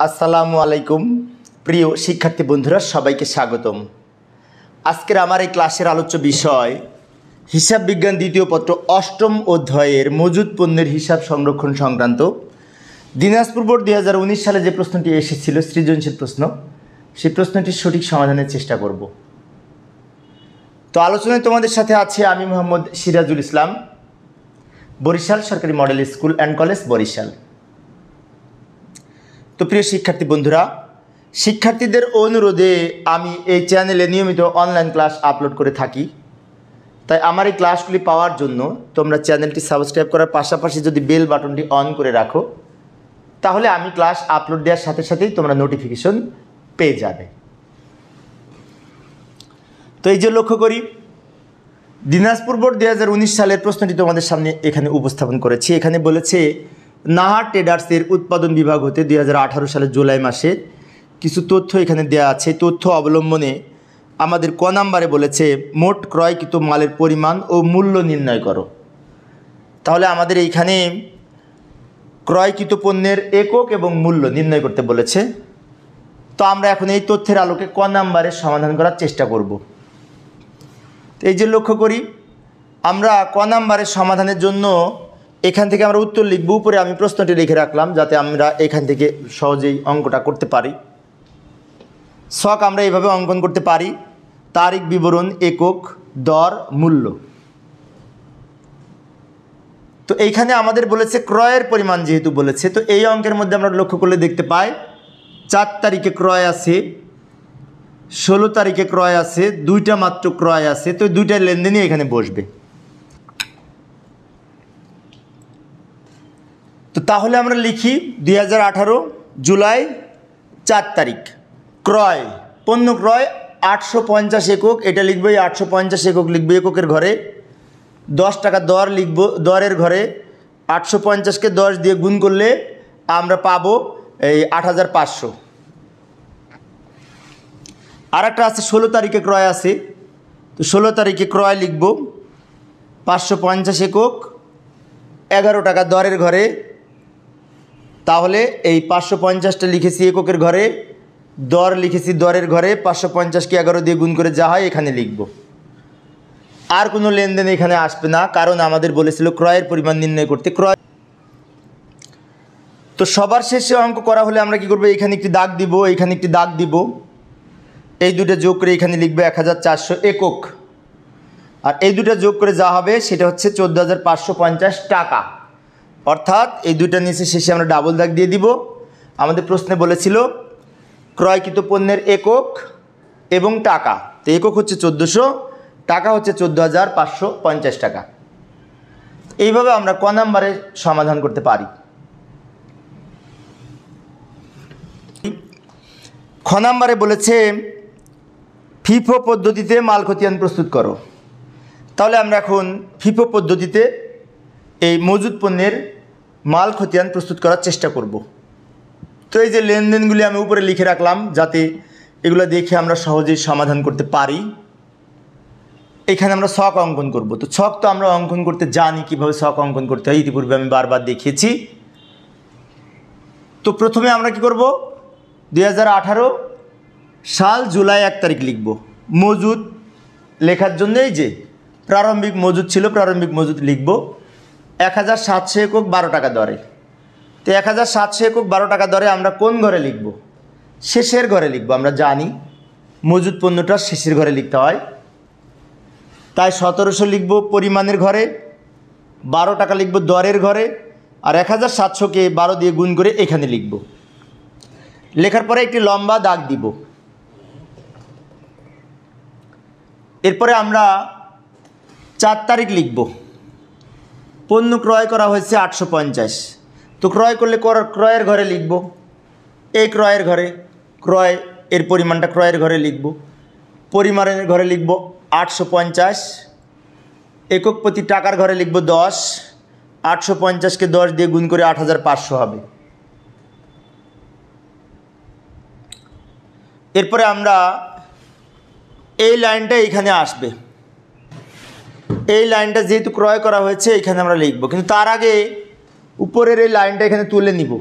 আসসালামু আলাইকুম প্রিয় শিক্ষার্থী বন্ধুরা, সবাইকে স্বাগতম। আজকের আমার এই ক্লাসের আলোচ্য বিষয় হিসাব বিজ্ঞান দ্বিতীয় পত্র অষ্টম অধ্যায়ের মজুদ পণ্যের হিসাব সংরক্ষণ সংক্রান্ত দিনাজপুর বোর্ড 2019 সালে যে প্রশ্নটি এসেছিল সৃজনশীল প্রশ্ন, সেই প্রশ্নটির সঠিক সমাধানের চেষ্টা করব। তো আলোচনায় তোমাদের সাথে আছে আমি মোহাম্মদ সিরাজুল ইসলাম, বরিশাল সরকারি model school and college Barishal. তো প্রিয় শিক্ষার্থী বন্ধুরা, শিক্ষার্থীদের অনুরোধে আমি এই চ্যানেলে নিয়মিত অনলাইন ক্লাস আপলোড করে থাকি। তাই আমার এই ক্লাসগুলি পাওয়ার জন্য তোমরা চ্যানেলটি সাবস্ক্রাইব করার পাশাপাশি যদি বেল বাটনটি অন করে রাখো, তাহলে আমি ক্লাস আপলোড দেওয়ার সাথে সাথেই তোমরা নোটিফিকেশন পেয়ে যাবে। তো এই যে লক্ষ্য করি, দিনাজপুর বোর্ড 2019 সালের প্রশ্নটি তোমাদের সামনে এখানে উপস্থাপন করেছি। এখানে বলেছে নাহার ট্রেডার্সের উৎপাদন বিভাগ হতে 2018 সালের জুলাই মাসে কিছু তথ্য এখানে দেওয়া আছে। তথ্য অবলম্বনে আমাদের ক নাম্বারে বলেছে মোট ক্রয়কৃত মালের পরিমাণ ও মূল্য নির্ণয় করো। তাহলে আমাদের এইখানে ক্রয়কৃত পণ্যের একক এবং মূল্য নির্ণয় করতে বলেছে। তো আমরা এখন এই তথ্যের আলোকে ক নাম্বারের সমাধান করার চেষ্টা করব। এই যে লক্ষ্য করি, আমরা ক নাম্বারের সমাধানের জন্য এখান থেকে আমরা উত্তর লিখব। উপরে আমি প্রশ্নটি লিখে রাখলাম যাতে আমরা এখান থেকে সহজেই অঙ্কটা করতে পারি। ছক আমরা এইভাবে অঙ্কন করতে পারি: তারিখ, বিবরণ, একক, দর, মূল্য। তো এইখানে আমাদের বলেছে ক্রয়ের পরিমাণ যেহেতু বলেছে, তো এই অঙ্কের মধ্যে আমরা লক্ষ্য করলে দেখতে পাই 4 তারিখে ক্রয় আছে, 16 তারিখে ক্রয় আছে, দুইটা মাত্র ক্রয় আছে। তো দুইটা লেনদেনই এখানে বসবে। তো তাহলে আমরা লিখি 2018 জুলাই 4 তারিখ ক্রয়, পণ্য ক্রয় 850 একক। এটা লিখবো, এই 850 একক লিখবো এককের ঘরে। 10 টাকা দর লিখবো দরের ঘরে। 850কে 10 দিয়ে গুণ করলে আমরা পাবো এই 8500। আর একটা আছে 16 তারিখে ক্রয় আছে, তো 16 তারিখে ক্রয় লিখব 550 একক, 11 টাকা দরের ঘরে। তাহলে এই 550টা লিখেছি এককের ঘরে, দর লিখেছি দরের ঘরে। 550কে 11 দিয়ে গুণ করে যা হয় এখানে লিখব। আর কোনো লেনদেন এখানে আসবে না, কারণ আমাদের বলেছিল ক্রয়ের পরিমাণ নির্ণয় করতে। ক্রয় তো সবার শেষে অঙ্ক করা হলে আমরা কি করব, এখানে একটি দাগ দিব, এখানে একটি দাগ দিব, এই দুটো যোগ করে এখানে লিখবে 1400 একক। আর এই দুটো যোগ করে যা হবে সেটা হচ্ছে 14550 টাকা। অর্থাৎ এই দুইটা নিচে শেষে আমরা ডাবল দাগ দিয়ে দিব। আমাদের প্রশ্নে বলেছিল ক্রয়কৃত পণ্যের একক এবং টাকা। তো একক হচ্ছে 1400, টাকা হচ্ছে 14550 টাকা। এইভাবে আমরা ক নাম্বারে সমাধান করতে পারি। খ নাম্বারে বলেছে ফিফো পদ্ধতিতে মাল খতিয়ান প্রস্তুত করো। তাহলে আমরা এখন ফিফো পদ্ধতিতে এই মজুদ পণ্যের মাল খতিয়ান প্রস্তুত করার চেষ্টা করব। তো এই যে লেনদেনগুলি আমি উপরে লিখে রাখলাম যাতে এগুলো দেখে আমরা সহজেই সমাধান করতে পারি। এখানে আমরা ছক অঙ্কন করব। তো ছক তো আমরা অঙ্কন করতে জানি, কীভাবে ছক অঙ্কন করতে হয় ইতিপূর্বে আমি বারবার দেখিয়েছি। তো প্রথমে আমরা কি করব, 2018 সাল জুলাই 1 তারিখ লিখব। মজুদ লেখার জন্য এই যে প্রারম্ভিক মজুদ ছিল, প্রারম্ভিক মজুদ লিখব 1700 একক 12 টাকা দরে। তো 1700 একক 12 টাকা দরে আমরা কোন ঘরে লিখব, শেষের ঘরে লিখব। আমরা জানি মজুদ পণ্যটা শেষের ঘরে লিখতে হয়, তাই 1700 লিখব পরিমাণের ঘরে, 12 টাকা লিখব দরের ঘরে, আর 1700কে 12 দিয়ে গুণ করে এখানে লিখব। লেখার পরে একটি লম্বা দাগ দিব। এরপরে আমরা 4 তারিখ লিখব। পণ্য ক্রয় করা হয়েছে 850। তো ক্রয় করলে ক্রয়ের ঘরে লিখব, এই ক্রয়ের ঘরে ক্রয় এর পরিমাণটা ক্রয়ের ঘরে লিখব। পরিমাণের ঘরে লিখব 850, একক প্রতি টাকার ঘরে লিখব 10। 850কে 10 দিয়ে গুণ করে 8500 হবে। এরপরে আমরা এই লাইনটা এখানে আসবে, এই লাইনটা যেহেতু ক্রয় করা হয়েছে এখানে আমরা লিখব, কিন্তু তার আগে উপরের এই লাইনটা এখানে তুলে নিব।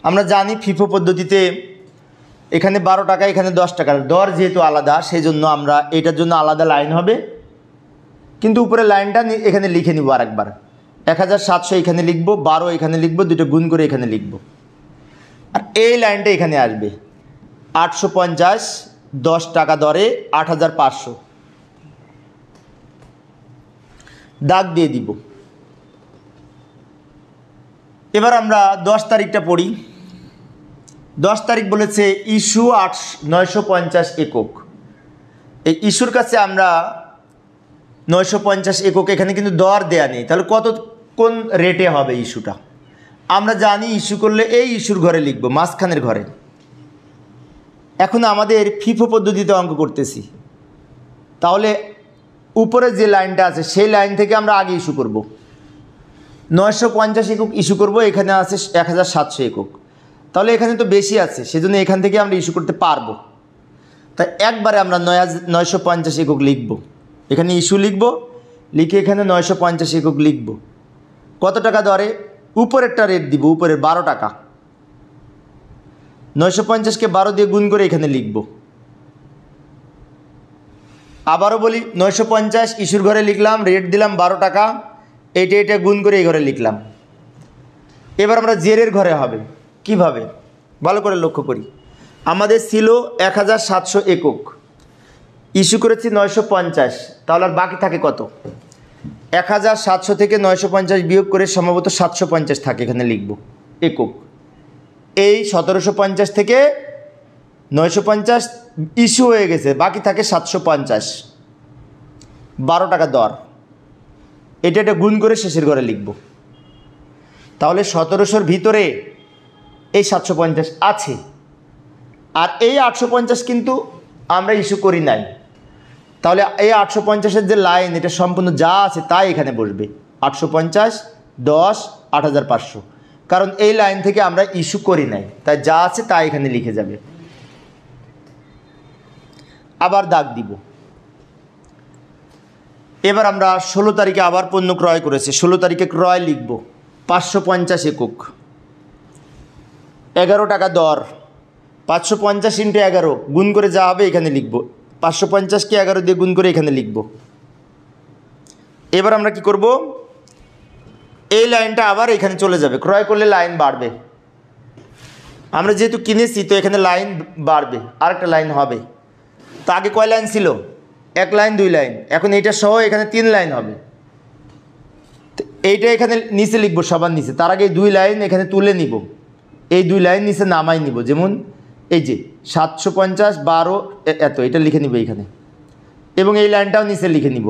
আমরা জানি ফিফো পদ্ধতিতে এখানে 12 টাকা, এখানে 10 টাকার দর যেহেতু আলাদা, সেই জন্য আমরা এটার জন্য আলাদা লাইন হবে, কিন্তু উপরে লাইনটা এখানে লিখে নিব আরেকবার। 1700 এখানে লিখব, 12 এখানে লিখব, দুটো গুণ করে এখানে লিখব, আর এই লাইনটা এখানে আসবে 850, 10 টাকা দরে 8500, দাগ দিয়ে দিব। এবার আমরা 10 তারিখটা পড়ি। 10 তারিখ বলেছে ইস্যু 950 একক। এই ইস্যুর কাছে আমরা 950 একক, এখানে কিন্তু দর দেয়া নেই, তাহলে কোন রেটে হবে ইস্যুটা? আমরা জানি ইস্যু করলে এই ইস্যুর ঘরে লিখব, মাঝখানের ঘরে। এখন আমাদের ফিফো পদ্ধতিতে অঙ্ক করতেছি, তাহলে উপরে যে লাইনটা আছে সেই লাইন থেকে আমরা আগে ইস্যু করব। 950 একক ইস্যু করব, এখানে আছে 1700 একক, তাহলে এখানে তো বেশি আছে, সেজন্য এখান থেকে আমরা ইস্যু করতে পারবো। তাই একবারে আমরা 950 একক লিখব, এখানে ইস্যু লিখব, লিখে এখানে 950 একক লিখব। কত টাকা দরে? উপরেরটা রেট দিব, উপরের 12 টাকা। 950কে 12 দিয়ে গুণ করে এখানে লিখব। আবারও বলি, 950 ইস্যুর ঘরে লিখলাম, রেট দিলাম 12 টাকা, এটা গুণ করে এই ঘরে লিখলাম। এবার আমরা জেরের ঘরে হবে কিভাবে, ভালো করে লক্ষ্য করি। আমাদের ছিল 1700 একক, ইস্যু করেছি 950, তাহলে আর বাকি থাকে কত? 1700 থেকে 950 বিয়োগ করে সম্ভবত 750 থাকে, এখানে লিখব একক। এই 1750 থেকে 950 ইস্যু হয়ে গেছে, বাকি থাকে 750, 12 টাকা দর। এটা গুণ করে শেষের ঘরে লিখব। তাহলে 1700-র ভিতরে এই 750 আছে, আর এই 850 কিন্তু আমরা ইস্যু করি নাই। তাহলে এই 850-এর যে লাইন, এটা সম্পূর্ণ যা আছে তাই এখানে বসবে, 850, 10, 8500, কারণ এই লাইন থেকে আমরা ইস্যু করি নাই, তাই যা আছে তাই এখানে লিখে যাবে। আবার দাগ দিব। এবার আমরা 16 তারিখে আবার পণ্য ক্রয় করেছি, 16 তারিখে ক্রয় লিখব 550 একক, 11 টাকা দর। 550 × 11 গুণ করে যা হবে এখানে লিখব, 550কে 11 দিয়ে গুণ করে এখানে লিখব। এবার আমরা কি করব, এই লাইনটা আবার এখানে চলে যাবে, ক্রয় করলে লাইন বাড়বে। আমরা যেহেতু কিনেছি তো এখানে লাইন বাড়বে, আরেকটা লাইন হবে। তো আগে কয় লাইন ছিল? 1 লাইন 2 লাইন, এখন এইটা সহ এখানে 3 লাইন হবে। তো এইটা এখানে নিচে লিখবো, সবার নিচে। তার আগে 2 লাইন এখানে তুলে নিব, এই 2 লাইন নিচে নামাই নিব। যেমন এই যে 750, 12 এত, এটা লিখে নিব এইখানে, এবং এই লাইনটাও নিচে লিখে নিব।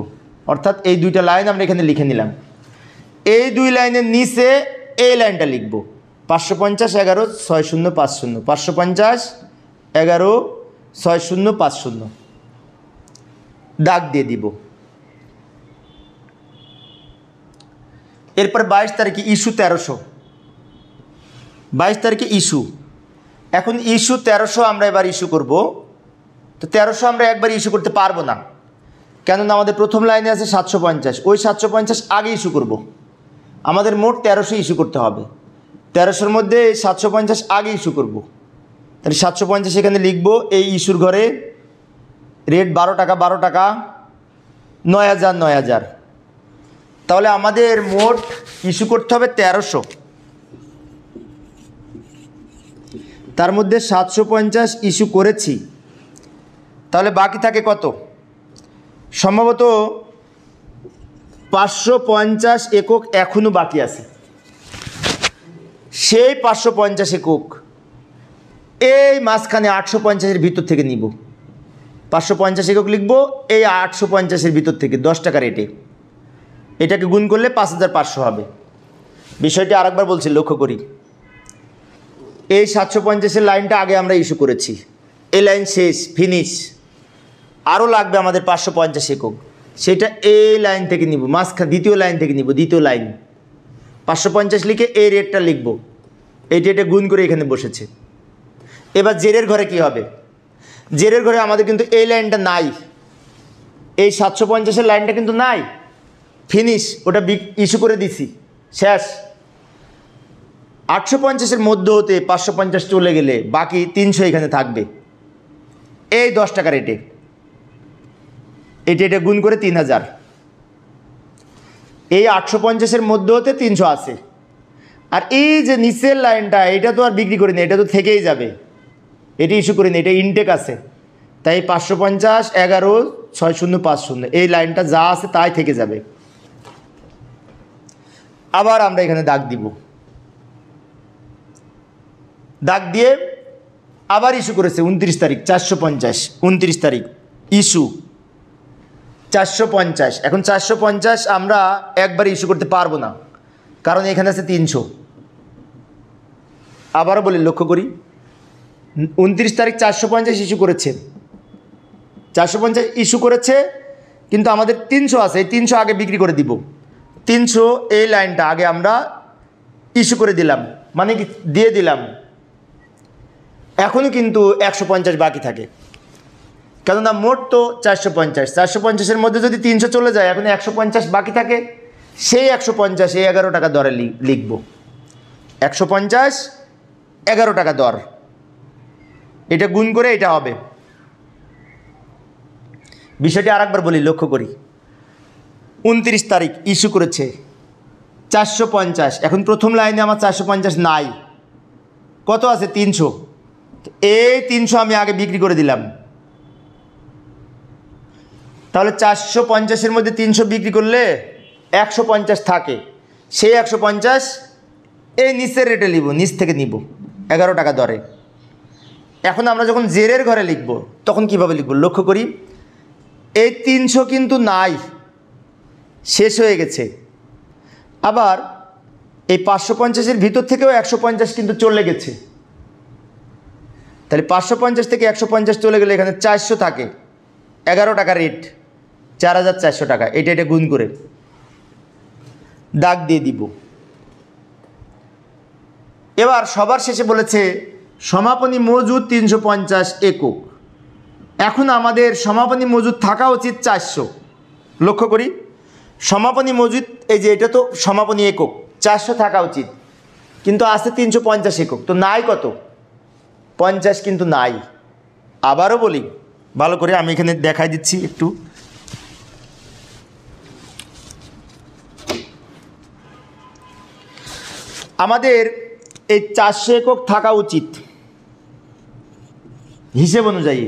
অর্থাৎ এই 2টা লাইন আমরা এখানে লিখে নিলাম। এই 2 লাইনের নিচে এই লাইনটা লিখব, 550, 11, 6050, 550, 11, 6050, দাগ দিয়ে দিব। এরপর 22 তারিখে ইস্যু 1300, 22 তারিখে ইস্যু। এখন ইস্যু 1300 আমরা এবার ইস্যু করব। তো 1300 আমরা একবার ইস্যু করতে পারবো না, কেননা আমাদের প্রথম লাইনে আছে 750, ওই 750 আগে ইস্যু করব। আমাদের মোট 1300 ইস্যু করতে হবে, 1300-র মধ্যে 750 আগে ইস্যু করব। তাহলে 750 এখানে লিখব, এই ইস্যুর ঘরে রেট 12 টাকা, 12 টাকা, 9000, 9000। তাহলে আমাদের মোট ইস্যু করতে হবে 1300, তার মধ্যে 750 ইস্যু করেছি, তাহলে বাকি থাকে কত? সম্ভবত 550 একক এখনও বাকি আছে। সেই 550 একক এই মাঝখানে 850-এর ভিতর থেকে নিব, 550 একক লিখব এই 850-এর ভিতর থেকে 10 টাকা রেটে। এটাকে গুণ করলে 5500 হবে। বিষয়টি আরেকবার বলছি, লক্ষ্য করি। এই 750-এর লাইনটা আগে আমরা ইস্যু করেছি, এই লাইন শেষ, ফিনিশ। আরও লাগবে আমাদের 550 একক, সেটা এই লাইন থেকে নিব, মাঝখানে দ্বিতীয় লাইন থেকে নিব, দ্বিতীয় লাইন। 550 লিখে এই রেটটা লিখব, এই রেটে গুণ করে এখানে বসেছে। এবার জেরের ঘরে কি হবে? জেরের ঘরে আমাদের কিন্তু এই লাইনটা নাই, এই 750-এর লাইনটা কিন্তু নাই, ফিনিশ, ওটা ইস্যু করে দিছি, শেষ। 850-এর মধ্যে হতে 550 চলে গেলে বাকি 300 এখানে থাকবে এই 10 টাকা রেটে। এটা গুণ করে 3000। এই 850-এর মধ্যে হতে 300 আছে। আর এই যে নিচের লাইনটা এটা তো আর বিক্রি করি না, এটা তো থেকেই যাবে, এটি ইস্যু করি না, এটা ইনটেক আছে। তাই 550 11 6050 এই লাইনটা যা আছে তাই থেকে যাবে। আবার আমরা এখানে দাগ দিব, দাগ দিয়ে আবার ইস্যু করেছে 29 তারিখ 450, 29 তারিখ ইস্যু 450। এখন 450 আমরা একবার ইস্যু করতে পারবো না, কারণ এখানে আছে 300। আবারও বলি, লক্ষ্য করি 29 তারিখ 450 ইস্যু করেছে, 450 ইস্যু করেছে, কিন্তু আমাদের 300 আছে, এই 300 আগে বিক্রি করে দিব। 300 এই লাইনটা আগে আমরা ইস্যু করে দিলাম, মানে কি দিয়ে দিলাম। এখনও কিন্তু 150 বাকি থাকে, কেননা মোট তো 450, 450-এর মধ্যে যদি 300 চলে যায়, এখন 150 বাকি থাকে। সেই 150 এই 11 টাকা দরে লিখব, 150 11 টাকা দর, এটা গুণ করে এটা হবে। বিষয়টি আরেকবার বলি, লক্ষ্য করি 29 তারিখ ইস্যু করেছে 450। এখন প্রথম লাইনে আমার 450 নাই, কত আছে 300। এই 300 আমি আগে বিক্রি করে দিলাম, তাহলে 450-এর মধ্যে 300 বিক্রি করলে 150 থাকে। সেই 150 এই নিচের রেটে নিব, নিচ থেকে নিব 11 টাকা দরে। এখন আমরা যখন জেরের ঘরে লিখব তখন কিভাবে লিখব, লক্ষ্য করি এই 300 কিন্তু নাই, শেষ হয়ে গেছে। আবার এই 550-এর ভিতর থেকেও 150 কিন্তু চলে গেছে, তাহলে 550 থেকে 150 চলে গেলে এখানে 400 থাকে, 11 টাকা রেট, 4400 টাকা। এটা গুণ করে দাগ দিয়ে দিব। এবার সবার শেষে বলেছে সমাপনী মজুদ 350 একক। এখন আমাদের সমাপনী মজুদ থাকা উচিত 400। লক্ষ্য করি সমাপনী মজুদ, এই যে এটা তো সমাপনী একক, 400 থাকা উচিত, কিন্তু আছে 350 একক, তো নাই কত 50, কিন্তু নাই। আবারও বলি ভালো করে, আমি এখানে দেখাই দিচ্ছি একটু। আমাদের এই 400 একক থাকা উচিত হিসেব অনুযায়ী,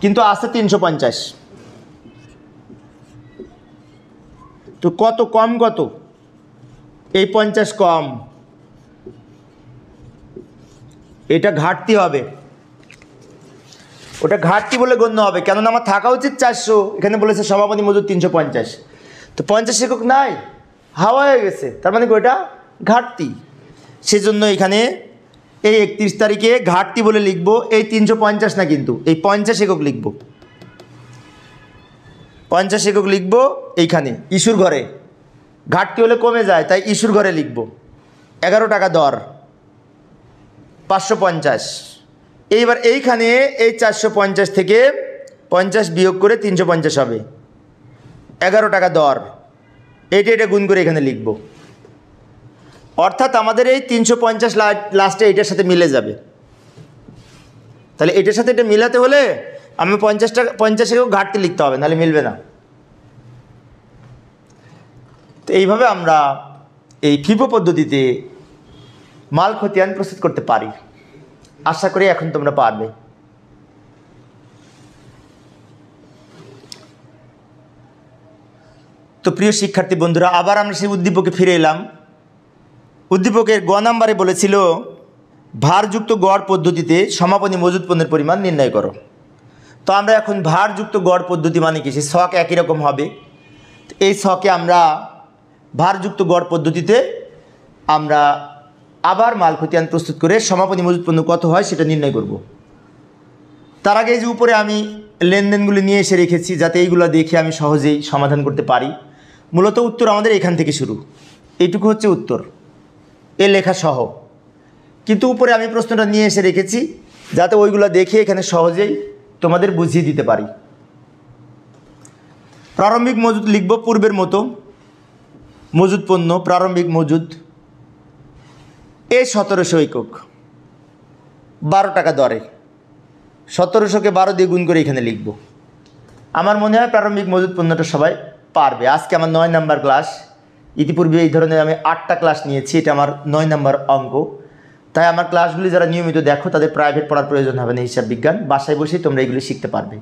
কিন্তু আছে 350। তো কত কম, কত এই 50 কম, এটা ঘাটতি হবে, ওটা ঘাটতি বলে গণ্য হবে, কেননা আমার থাকা উচিত 400, এখানে বলেছে সমাপনী মজুদ 350, তো 50 একক নাই, হাওয়া হয়ে গেছে, তার মানে ওইটা ঘাটতি। সেজন্য এখানে এই 31 তারিখে ঘাটতি বলে লিখব, এই 350 না, কিন্তু এই 50 একক লিখব, 50 একক লিখব এইখানে ইস্যুর ঘরে। ঘাটতি হলে কমে যায়, তাই ইস্যুর ঘরে লিখব 11 টাকা দর 550। এইবার এইখানে এই 450 থেকে 50 বিয়োগ করে 350 হবে, 11 টাকা দর, এটা গুণ করে এখানে লিখব। অর্থাৎ আমাদের এই 350 লাস্টে এটার সাথে মিলে যাবে। তাহলে এটার সাথে এটা মিলাতে হলে আমি 50 একক ঘাটতি লিখতে হবে, নাহলে মিলবে না। তো এইভাবে আমরা এই ফিফো পদ্ধতিতে মাল খতিয়ান প্রস্তুত করতে পারি। আশা করি এখন তোমরা পারবে। তো প্রিয় শিক্ষার্থী বন্ধুরা, আবার আমরা সেই উদ্দীপকে ফিরে এলাম। উদ্দীপকের গ নাম্বারে বলেছিল ভারযুক্ত গড় পদ্ধতিতে সমাপনী মজুদ পণ্যের পরিমাণ নির্ণয় করো। তো আমরা এখন ভারযুক্ত গড় পদ্ধতি মানে কি, সেই ছক একই রকম হবে। এই ছকে আমরা ভারযুক্ত গড় পদ্ধতিতে আমরা আবার মাল খতিয়ান প্রস্তুত করে সমাপনী মজুদ পণ্য কত হয় সেটা নির্ণয় করব। তার আগে এই যে উপরে আমি লেনদেনগুলি নিয়ে এসে রেখেছি, যাতে এইগুলো দেখে আমি সহজেই সমাধান করতে পারি। মূলত উত্তর আমাদের এখান থেকে শুরু, এইটুকু হচ্ছে উত্তর, এ লেখা সহ। কিন্তু উপরে আমি প্রশ্নটা নিয়ে এসে রেখেছি যাতে ওইগুলো দেখে এখানে সহজেই তোমাদের বুঝিয়ে দিতে পারি। প্রারম্ভিক মজুদ লিখব পূর্বের মতো, মজুদ পণ্য প্রারম্ভিক মজুদ এই 1700 একক 12 টাকা দরে 1700কে 12 দিয়ে গুণ করে এখানে লিখব। আমার মনে হয় প্রারম্ভিক মজুদ পণ্যটা সবাই পারবে। আজকে আমার 9 নাম্বার ক্লাস। ইতিপূর্বে এই ধরনের আমি 8টা ক্লাস নিয়েছি, এটা আমার 9 নাম্বার অঙ্ক। তাই আমার ক্লাসগুলি যারা নিয়মিত দেখো তাদের প্রাইভেট পড়ার প্রয়োজন হবে না। হিসাব বিজ্ঞান বাসায় বসেই তোমরা এগুলি শিখতে পারবে,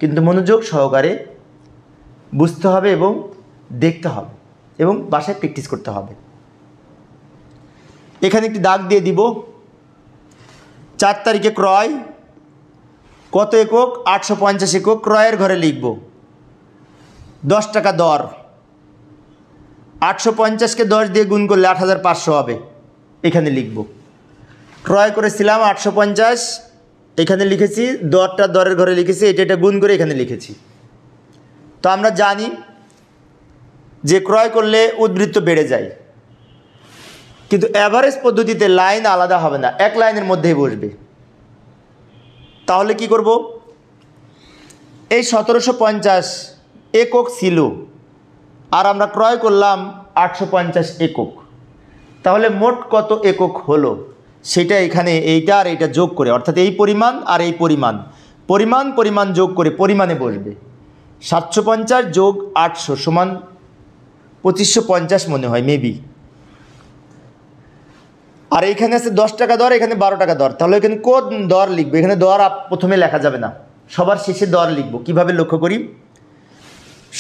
কিন্তু মনোযোগ সহকারে বুঝতে হবে এবং দেখতে হবে এবং বাসায় প্র্যাকটিস করতে হবে। এখানে একটি দাগ দিয়ে দিব। 4 তারিখে ক্রয় কত একক? 850 একক। ক্রয়ের ঘরে লিখব 10 টাকা দর। 850কে 10 দিয়ে গুণ করলে 8500 হবে, এখানে লিখব। ক্রয় করেছিলাম 850, এখানে লিখেছি। দরটা দরের ঘরে লিখেছি, এটা গুণ করে এখানে লিখেছি। তো আমরা জানি যে ক্রয় করলে উদ্বৃত্ত বেড়ে যায়, কিন্তু অ্যাভারেজ পদ্ধতিতে লাইন আলাদা হবে না, এক লাইনের মধ্যেই বসবে। তাহলে কি করব? এই 1750 একক ছিল আর আমরা ক্রয় করলাম 850 একক, তাহলে মোট কত একক হলো সেটা এখানে এইটা আর এইটা যোগ করে, অর্থাৎ এই পরিমাণ আর এই পরিমাণ যোগ করে পরিমাণে বসবে। 750 যোগ 800 সমান 2550 মনে হয় মেবি। আর এইখানে আছে 10 টাকা দর, এখানে 12 টাকা দর। তাহলে এখানে কোন দর লিখবে? এখানে দর প্রথমে লেখা যাবে না, সবার শেষে দর লিখব। কিভাবে লক্ষ্য করি?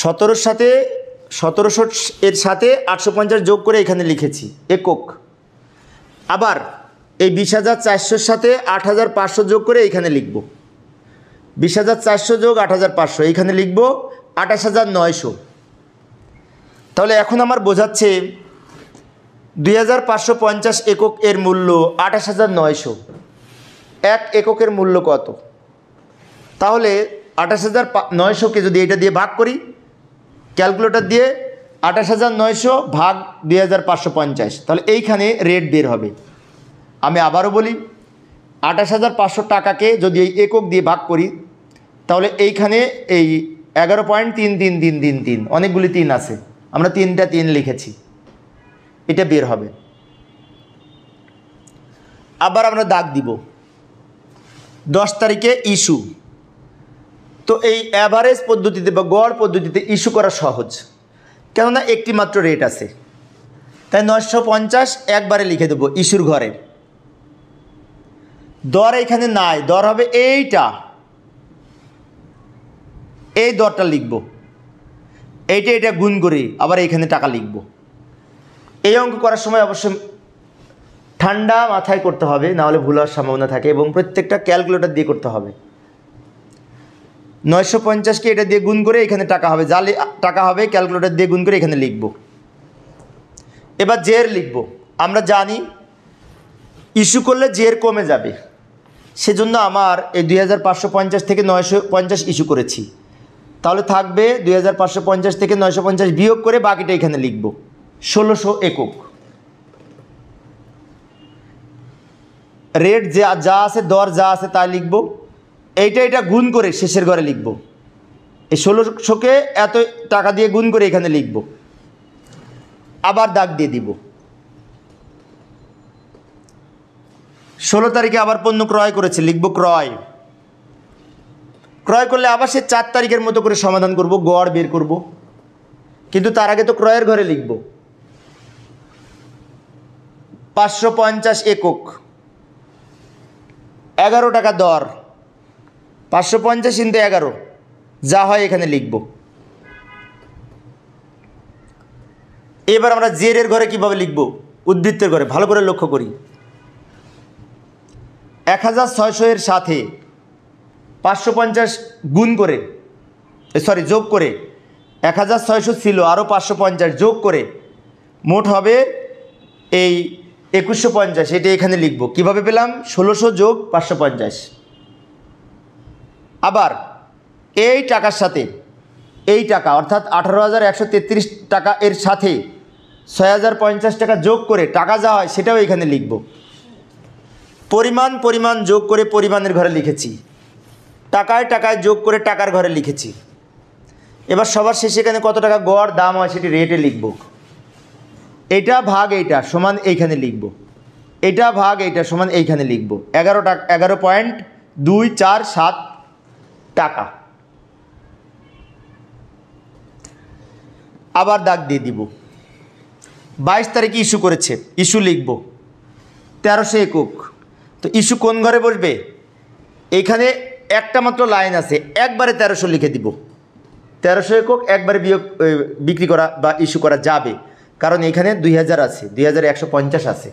1700 এর সাথে 850 যোগ করে এখানে লিখেছি একক। আবার এই 20,400 সাথে 8,500 যোগ করে এইখানে লিখব। 20,400 যোগ 8,500 এইখানে লিখব 28,900। তাহলে এখন আমার বোঝাচ্ছে 2,550 একক এর মূল্য 28,900। এক এককের মূল্য কত? তাহলে 28,900কে যদি এটা দিয়ে ভাগ করি ক্যালকুলেটর দিয়ে, 28,900 ভাগ 2,550, তাহলে এইখানে রেট বের হবে। আমি আবারও বলি, 28,500 টাকাকে যদি এই একক দিয়ে ভাগ করি তাহলে এইখানে এই 11.3333, অনেকগুলি 3 আছে, আমরা 3টা 3 লিখেছি, এটা বের হবে। আবার আমরা দাগ দিব 10 তারিখে ইস্যু। তো এই অ্যাভারেজ পদ্ধতিতে বা গড় পদ্ধতিতে ইস্যু করা সহজ, কেননা একটি মাত্র রেট আছে। তাই 950 একবারে লিখে দেবো ইস্যুর ঘরে। দর এখানে নাই, দর হবে এইটা, এই দরটা লিখব। এটা গুণ করে আবার এইখানে টাকা লিখব। এই অঙ্ক করার সময় অবশ্যই ঠান্ডা মাথায় করতে হবে, নাহলে ভুল হওয়ার সম্ভাবনা থাকে, এবং প্রত্যেকটা ক্যালকুলেটর দিয়ে করতে হবে। 950কে এটা দিয়ে গুণ করে এখানে টাকা হবে, যা টাকা হবে ক্যালকুলেটর দিয়ে গুণ করে এখানে লিখব। এবার জের লিখব। আমরা জানি ইস্যু করলে জের কমে যাবে, সেজন্য আমার এই 2,550 থেকে 950 ইস্যু করেছি। তাহলে থাকবে 2,550 থেকে 950 বিয়োগ করে বাকিটা এখানে লিখব 1600 একক। রেট যা আছে, দর যা আছে তাই লিখব। এটা গুণ করে শেষের ঘরে লিখব। এই 1600কে এত টাকা দিয়ে গুণ করে এখানে লিখব। আবার দাগ দিয়ে দিব। 16 তারিখে আবার পণ্য ক্রয় করেছে, লিখব ক্রয়। ক্রয় করলে আবার সে 4 তারিখের মতো করে সমাধান করব, গড় বের করব, কিন্তু তার আগে তো ক্রয়ের ঘরে লিখব 550 একক, 11 টাকা দর। 550 × 11 যা হয় এখানে লিখব। এবার আমরা জেরের ঘরে কিভাবে লিখব? উদ্বৃত্তের ঘরে। ভালো করে লক্ষ্য করি, 1,600 এর সাথে 550 গুণ করে, যোগ করে, 1,600 ছিল, আরও 550 যোগ করে মোট হবে এই 2,150। এটা এখানে লিখব। কিভাবে পেলাম? 1600 যোগ 550। আবার এই টাকার সাথে এই টাকা অর্থাৎ 18,133 টাকা এর সাথে 6,050 টাকা যোগ করে টাকা যা হয় সেটাও এখানে লিখব। পরিমাণ যোগ করে পরিমাণের ঘরে লিখেছি, টাকায় যোগ করে টাকার ঘরে লিখেছি। এবার সবার শেষে এখানে কত টাকা গড় দাম হয় সেটি রেটে লিখব। এটা ভাগ এইটা সমান এইখানে লিখব। এটা ভাগ এইটা সমান এইখানে লিখব 11.247 টাকা। আবার দাগ দিয়ে দিব। 22 তারিখে ইস্যু করেছে, ইস্যু লিখব 1300 একক। তো ইস্যু কোন ঘরে বসবে? এখানে একটা মাত্র লাইন আছে, একবারে 1300 লিখে দিব। 1300 একক একবারে বিক্রি করা বা ইস্যু করা যাবে, কারণ এখানে 2000 আছে, 2150 আছে।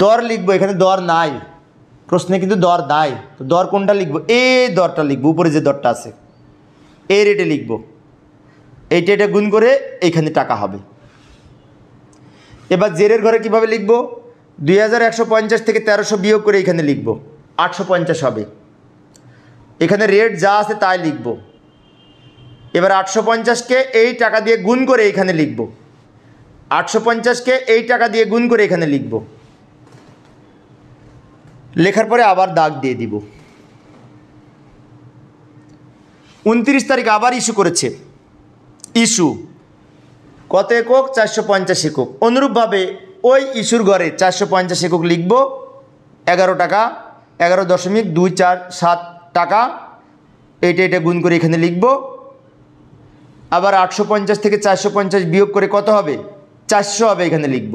দর লিখবো, এখানে দর নাই, প্রশ্নে কিন্তু দর নাই। তো দর কোনটা লিখবো? এই দরটা লিখবো, উপরে যে দরটা আছে এই রেটে লিখবো। এইটা এটা গুণ করে এইখানে টাকা হবে। এবার জেরের ঘরে কিভাবে লিখবো? 2150 থেকে 1300 বিয়োগ করে এখানে লিখবো, 850 হবে। এখানে রেট যা আছে তাই লিখব। এবার 850কে এই টাকা দিয়ে গুণ করে এখানে লিখব, 850কে এই টাকা দিয়ে গুণ করে এখানে লিখব। লেখার পরে আবার দাগ দিয়ে দিব। 29 তারিখ আবার ইস্যু করেছে, ইস্যু কত একক? 450 একক। অনুরূপভাবে ওই ইস্যুর ঘরে 450 একক লিখব, 11 টাকা, 11.247 টাকা। এইটা এটা গুণ করে এখানে লিখব। আবার 850 থেকে 450 বিয়োগ করে কত হবে? 400 হবে, এখানে লিখব।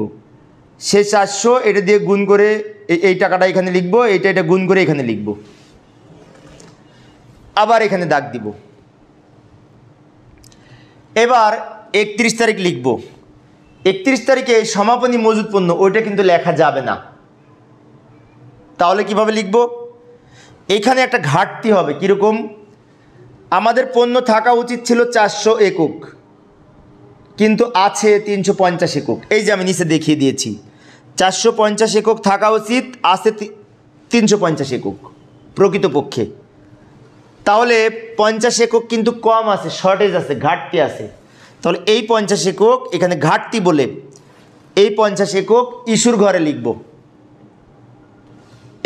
সেই 400 এটা দিয়ে গুণ করে এই টাকাটা এখানে লিখব, এইটা এটা গুণ করে এখানে লিখব। আবার এখানে দাগ দিব। এবার 31 তারিখ লিখব। 31 তারিখে সমাপনী মজুদ পণ্য ওইটা কিন্তু লেখা যাবে না। তাহলে কিভাবে লিখব? এখানে একটা ঘাটতি হবে। কীরকম? আমাদের পণ্য থাকা উচিত ছিল 400 একক, কিন্তু আছে 350 একক। এই যে আমি নিচে দেখিয়ে দিয়েছি, 450 একক থাকা উচিত, আছে 350 একক প্রকৃতপক্ষে। তাহলে 50 একক কিন্তু কম আছে, শর্টেজ আছে, ঘাটতি আছে। তাহলে এই 50 একক এখানে ঘাটতি বলে এই 50 একক ইস্যুর ঘরে লিখব।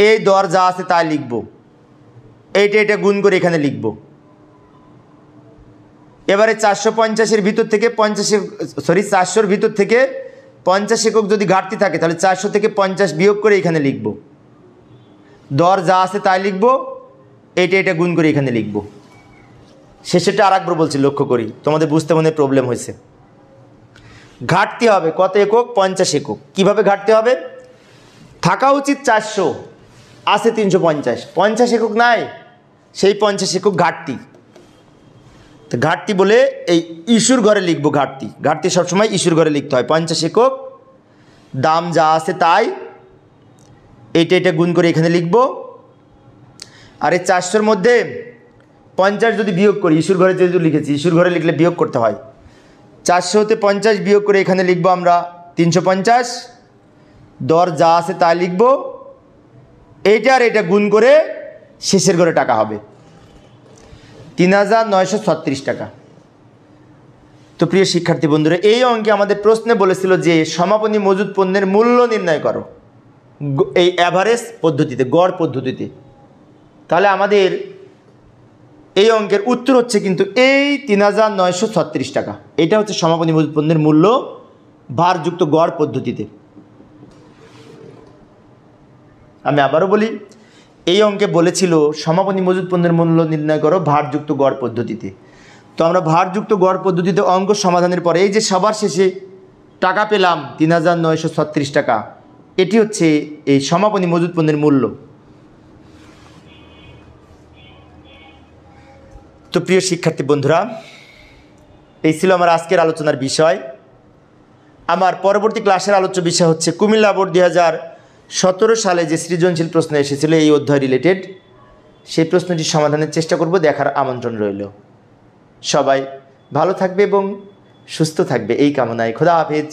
এই দর যা আছে তাই লিখব, এইটা এটা গুণ করে এখানে লিখব। এবারে 450-এর ভিতর থেকে 400-র ভিতর থেকে 50 একক যদি ঘাটতি থাকে তাহলে 400 থেকে 50 বিয়োগ করে এখানে লিখব। দর যা আছে তাই লিখব, এইটা এটা গুণ করে এখানে লিখব। শেষেরটা আর একবার বলছি, লক্ষ্য করি, তোমাদের বুঝতে মনে প্রবলেম হয়েছে। ঘাটতি হবে কত একক? 50 একক। কিভাবে ঘাটতি হবে? থাকা উচিত 400, আছে 350, 50 একক নাই, সেই 50 একক ঘাটতি। তো ঘাটতি বলে এই ইস্যুর ঘরে লিখব। ঘাটতি, ঘাটতি সবসময় ইস্যুর ঘরে লিখতে হয়। 50 একক, দাম যা আছে তাই, এইটা এটা গুণ করে এখানে লিখব। আর এই 400-র মধ্যে 50 যদি বিয়োগ করি, ইস্যুর ঘরে যেহেতু লিখেছি, ইস্যুর ঘরে লিখলে বিয়োগ করতে হয়। 400 হতে 50 বিয়োগ করে এখানে লিখব আমরা 350। দর যা আছে তাই লিখব, এইটা আর এটা গুণ করে শেষের ঘরে টাকা হবে 3936 টাকা। তো প্রিয় শিক্ষার্থী বন্ধুরা, এই অঙ্কে আমাদের প্রশ্নে বলেছিল যে সমাপনী মজুদ পণ্যের মূল্য নির্ণয় করো এই অ্যাভারেজ পদ্ধতিতে, গড় পদ্ধতিতে। তাহলে আমাদের এই অঙ্কের উত্তর হচ্ছে কিন্তু এই 3936 টাকা। এটা হচ্ছে সমাপনী মজুদ পণ্যের মূল্য ভারযুক্ত গড় পদ্ধতিতে। আমি আবারও বলি, এই অঙ্কে বলেছিল সমাপনী মজুদ পণ্যের মূল্য নির্ণয় করো ভারযুক্ত গড় পদ্ধতিতে। তো আমরা ভারযুক্ত গড় পদ্ধতিতে অঙ্ক সমাধানের পরে এই যে সবার শেষে টাকা পেলাম 3936 টাকা, এটি হচ্ছে এই সমাপনী মজুদ পণ্যের মূল্য। তো প্রিয় শিক্ষার্থী বন্ধুরা, এই ছিল আমার আজকের আলোচনার বিষয়। আমার পরবর্তী ক্লাসের আলোচ্য বিষয় হচ্ছে কুমিল্লা বোর্ড 2017 সালে যে সৃজনশীল প্রশ্ন এসেছিল এই অধ্যায় রিলেটেড, সেই প্রশ্নটি সমাধানের চেষ্টা করব। দেখার আমন্ত্রণ রইল। সবাই ভালো থাকবে এবং সুস্থ থাকবে এই কামনায়। খোদা হাফেজ।